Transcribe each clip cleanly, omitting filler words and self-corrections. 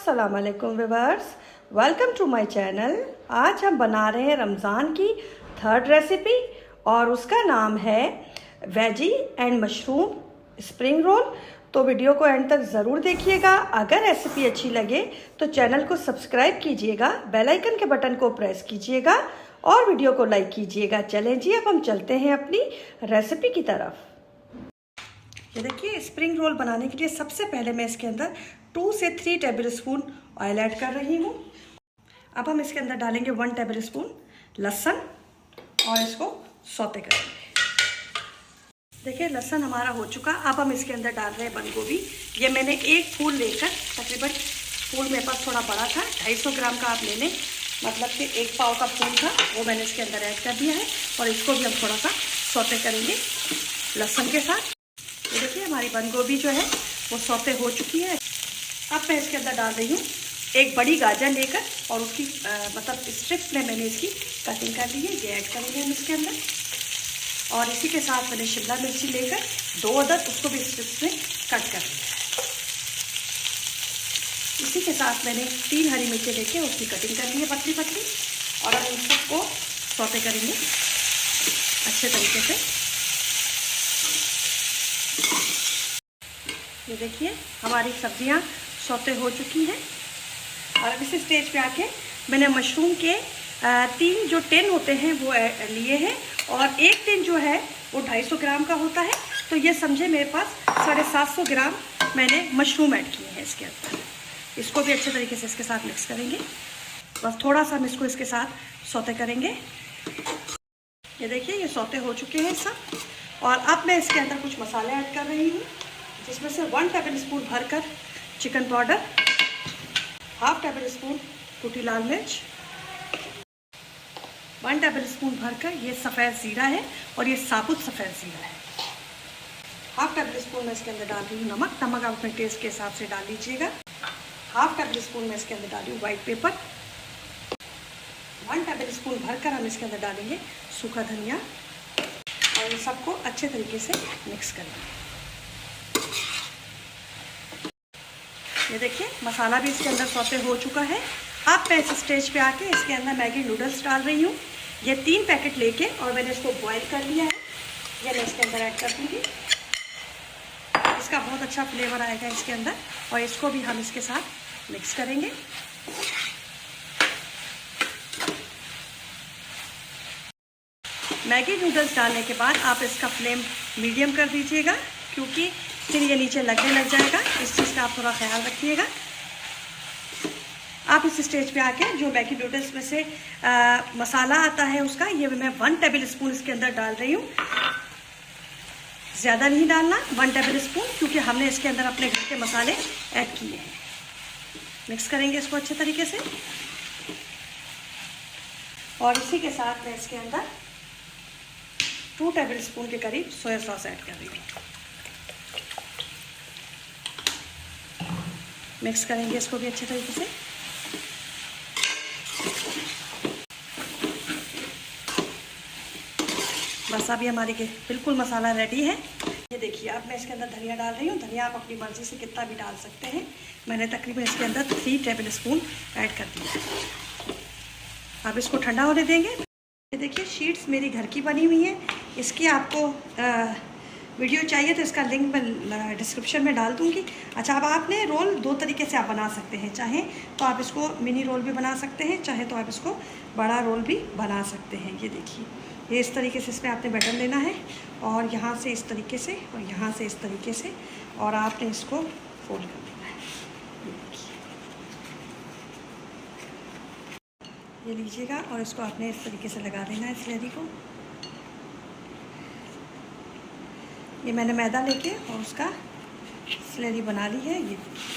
अस्सलाम वालेकुम viewers, welcome to my channel. आज हम बना रहे हैं रमज़ान की थर्ड रेसिपी और उसका नाम है veggie and mushroom spring roll. तो वीडियो को एंड तक ज़रूर देखिएगा। अगर रेसिपी अच्छी लगे तो चैनल को सब्सक्राइब कीजिएगा, बेल आइकन के बटन को प्रेस कीजिएगा और वीडियो को लाइक कीजिएगा। चलें जी, अब हम चलते हैं अपनी रेसिपी की तरफ। ये देखिए, स्प्रिंग रोल बनाने के लिए सबसे पहले मैं इसके अंदर 2 से 3 टेबल स्पून ऑयल ऐड कर रही हूँ। अब हम इसके अंदर डालेंगे 1 टेबल स्पून लहसुन और इसको सौते करेंगे। देखिए, लहसुन हमारा हो चुका। अब हम इसके अंदर डाल रहे हैं बंद गोभी। ये मैंने एक फूल लेकर, तकरीबन फूल मेरे पास थोड़ा बड़ा था, 250 ग्राम का आप ले लें, मतलब कि 1 पाव का फूल था, वो मैंने इसके अंदर ऐड कर दिया है और इसको भी हम थोड़ा सा सौते करेंगे लहसुन के साथ। ये देखिए, हमारी बंद गोभी जो है वो सौते हो चुकी है। अब मैं इसके अंदर डाल रही हूँ एक बड़ी गाजर लेकर और उसकी मतलब स्ट्रिप्स में मैंने इसकी कटिंग कर ली है, ये ऐड करेंगे हम इसके अंदर। और इसी के साथ मैंने शिमला मिर्ची लेकर 2 अदद, उसको भी स्ट्रिप्स में कट कर लिया है। इसी के साथ मैंने 3 हरी मिर्ची लेके उसकी कटिंग कर ली है पतली पतली, और अब इन सबको सौते करेंगे अच्छे तरीके से। ये देखिए, हमारी सब्जियां सौते हो चुकी हैं और अब इस स्टेज पे आके मैंने मशरूम के 3 जो टिन होते हैं वो लिए हैं और एक टिन जो है वो 250 ग्राम का होता है। तो ये समझे मेरे पास 750 ग्राम मैंने मशरूम ऐड किए हैं इसके अंदर। इसको भी अच्छे तरीके से इसके साथ मिक्स करेंगे। बस थोड़ा सा हम इसको इसके साथ सौते करेंगे। ये देखिए, ये सौते हो चुके हैं सब। और अब मैं इसके अंदर कुछ मसाले ऐड कर रही हूँ, जिसमें से 1 टेबल स्पून भरकर चिकन पाउडर, 1/2 टेबल स्पून कुटी लाल मिर्च, 1 टेबल स्पून भरकर ये सफ़ेद ज़ीरा है और ये साबुत सफ़ेद ज़ीरा है। 1/2 टेबल स्पून मैं इसके अंदर डाल रही हूँ नमक। नमक आप अपने टेस्ट के हिसाब से डाल लीजिएगा। 1/2 टेबल स्पून मैं इसके अंदर डाल रही हूँ वाइट पेपर। 1 टेबल स्पून भरकर हम इसके अंदर डालेंगे सूखा धनिया और इन सबको अच्छे तरीके से मिक्स करेंगे। ये देखिए, मसाला भी इसके अंदर सौते हो चुका है। अब मैं इस स्टेज पे आके इसके अंदर मैगी नूडल्स डाल रही हूँ। ये 3 पैकेट लेके और मैंने इसको बॉईल कर लिया है, ये मैं इसके अंदर ऐड कर दूँगी। इसका बहुत अच्छा फ्लेवर आएगा इसके अंदर और इसको भी हम इसके साथ मिक्स करेंगे। मैगी नूडल्स डालने के बाद आप इसका फ्लेम मीडियम कर दीजिएगा, क्योंकि फिर ये नीचे लगने लग जाएगा। इस चीज़ का आप थोड़ा ख्याल रखिएगा। आप इस स्टेज पे आके जो मैगी नूडल्स में से मसाला आता है उसका, ये मैं 1 टेबल स्पून इसके अंदर डाल रही हूँ। ज़्यादा नहीं डालना, 1 टेबल स्पून, क्योंकि हमने इसके अंदर अपने घर के मसाले ऐड किए हैं। मिक्स करेंगे इसको अच्छे तरीके से और इसी के साथ मैं इसके अंदर 2 टेबल स्पून के करीब सोया सॉस ऐड कर रही हूँ। मिक्स करेंगे इसको भी अच्छे तरीके से। बस अभी हमारी बिल्कुल मसाला रेडी है। ये देखिए, अब मैं इसके अंदर धनिया डाल रही हूँ। धनिया आप अपनी मर्ज़ी से कितना भी डाल सकते हैं। मैंने तकरीबन इसके अंदर 3 टेबल स्पून ऐड कर दिया है। अब इसको ठंडा होने देंगे। ये देखिए, शीट्स मेरी घर की बनी हुई है। इसकी आपको वीडियो चाहिए तो इसका लिंक मैं डिस्क्रिप्शन में डाल दूँगी। अच्छा, अब आपने रोल 2 तरीके से आप बना सकते हैं। चाहे तो आप इसको मिनी रोल भी बना सकते हैं, चाहे तो आप इसको बड़ा रोल भी बना सकते हैं। ये देखिए, ये इस तरीके से इसमें आपने बटन लेना है और यहाँ से इस तरीके से और यहाँ से इस तरीके से, और आपने इसको फोल्ड कर देना है। ये देखिए, ये लीजिएगा और इसको आपने इस तरीके से लगा देना है स्लेरी को। ये मैंने मैदा लेके और उसका स्लेरी बना ली है। ये देखिए,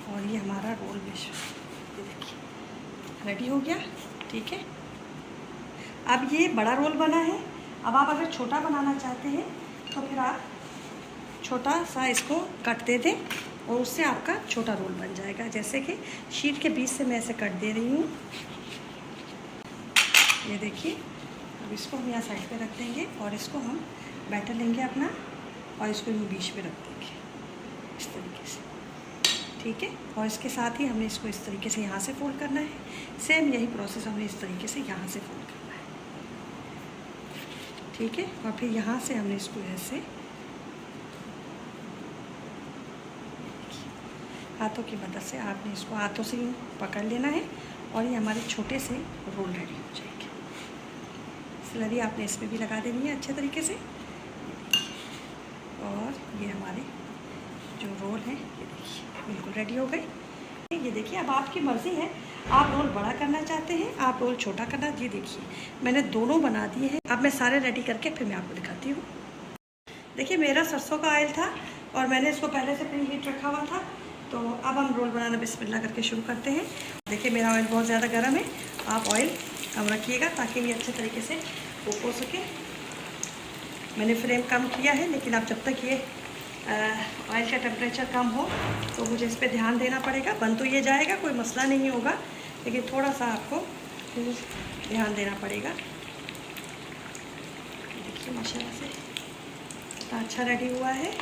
और ये हमारा रोल भी ये देखिए रेडी हो गया। ठीक है, अब ये बड़ा रोल बना है। अब आप अगर छोटा बनाना चाहते हैं तो फिर आप छोटा सा इसको कट दे दें और उससे आपका छोटा रोल बन जाएगा। जैसे कि शीट के बीच से मैं ऐसे कट दे रही हूँ। ये देखिए, अब इसको हम यहाँ साइड पे रख देंगे और इसको हम बैटर लेंगे अपना और इसको यूँ बीच में रख देंगे इस तरीके से। ठीक है। और इसके साथ ही हमने इसको इस तरीके से यहाँ से फोल्ड करना है। सेम यही प्रोसेस हमें इस तरीके से यहाँ से फोल्ड करना है, ठीक है। और फिर यहाँ से हमने इसको ऐसे हाथों की मदद से आपने इसको हाथों से ही पकड़ लेना है और ये हमारे छोटे से रोल रेडी हो जाएंगे। स्लरी आपने इसमें भी लगा देनी है अच्छे तरीके से। और ये हमारे जो रोल हैं ये देखिए बिल्कुल रेडी हो गए। ये देखिए अब आपकी मर्ज़ी है, आप रोल बड़ा करना चाहते हैं, आप रोल छोटा करना। ये देखिए मैंने दोनों बना दिए हैं। अब मैं सारे रेडी करके फिर मैं आपको दिखाती हूँ। देखिए मेरा सरसों का ऑयल था और मैंने इसको पहले से प्री हीट रखा हुआ था। तो अब हम रोल बनाना बिस्मिल्लाह करके शुरू करते हैं। देखिए मेरा ऑयल बहुत ज़्यादा गर्म है, आप ऑयल कम रखिएगा ताकि ये अच्छे तरीके से कुक हो सके। मैंने फ्लेम कम किया है, लेकिन अब जब तक ये ऑयल का टेम्परेचर कम हो तो मुझे इस पर ध्यान देना पड़ेगा। बन तो ये जाएगा, कोई मसला नहीं होगा, लेकिन थोड़ा सा आपको ध्यान देना पड़ेगा। देखिए माशाल्लाह से कितना अच्छा रेडी हुआ है।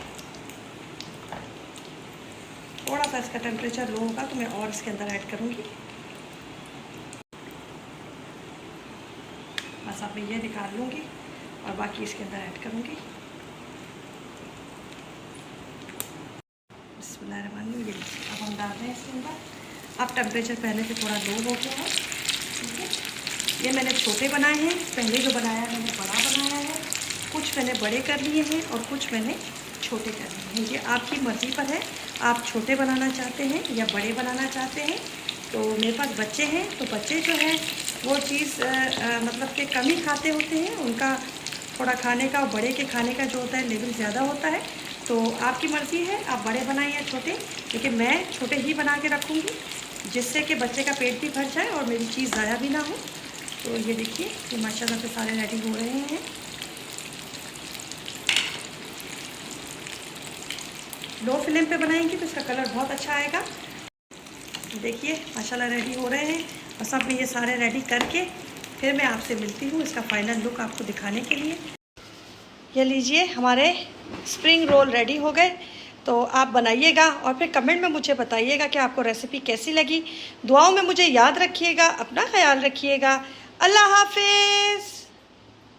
थोड़ा सा इसका टेम्परेचर लो होगा तो मैं और इसके अंदर ऐड करूँगी। बस अब मैं ये निकाल लूँगी और बाकी इसके अंदर ऐड करूँगी। बिस्मिल्लाहिर्रहमानिर्रहीम। अब हम डाल रहे हैं इसके अंदर। अब टेम्परेचर पहले से थोड़ा लो हो गया है, ठीक है। ये मैंने छोटे बनाए हैं, पहले जो बनाया है मैंने बड़ा बनाया है। कुछ मैंने बड़े कर लिए हैं और कुछ मैंने छोटे कर लिए हैं। ये आपकी मर्ज़ी पर है, आप छोटे बनाना चाहते हैं या बड़े बनाना चाहते हैं। तो मेरे पास बच्चे हैं, तो बच्चे जो हैं वो चीज़ मतलब कि कम ही खाते होते हैं। उनका थोड़ा खाने का और बड़े के खाने का जो होता है लेवल ज़्यादा होता है। तो आपकी मर्ज़ी है, आप बड़े बनाएं या छोटे, लेकिन मैं छोटे ही बना के रखूँगी जिससे कि बच्चे का पेट भी भर जाए और मेरी चीज़ ज़ाया भी ना हो। तो ये देखिए ये माशाल्लाह से सारे रेडी हो रहे हैं। लो फ्लेम पे बनाएंगे तो इसका कलर बहुत अच्छा आएगा। देखिए माशाल्लाह रेडी हो रहे हैं। बस अब मैं ये सारे रेडी करके फिर मैं आपसे मिलती हूँ इसका फाइनल लुक आपको दिखाने के लिए। ये लीजिए हमारे स्प्रिंग रोल रेडी हो गए। तो आप बनाइएगा और फिर कमेंट में मुझे बताइएगा कि आपको रेसिपी कैसी लगी। दुआओं में मुझे याद रखिएगा, अपना ख्याल रखिएगा। अल्लाह हाफिज़।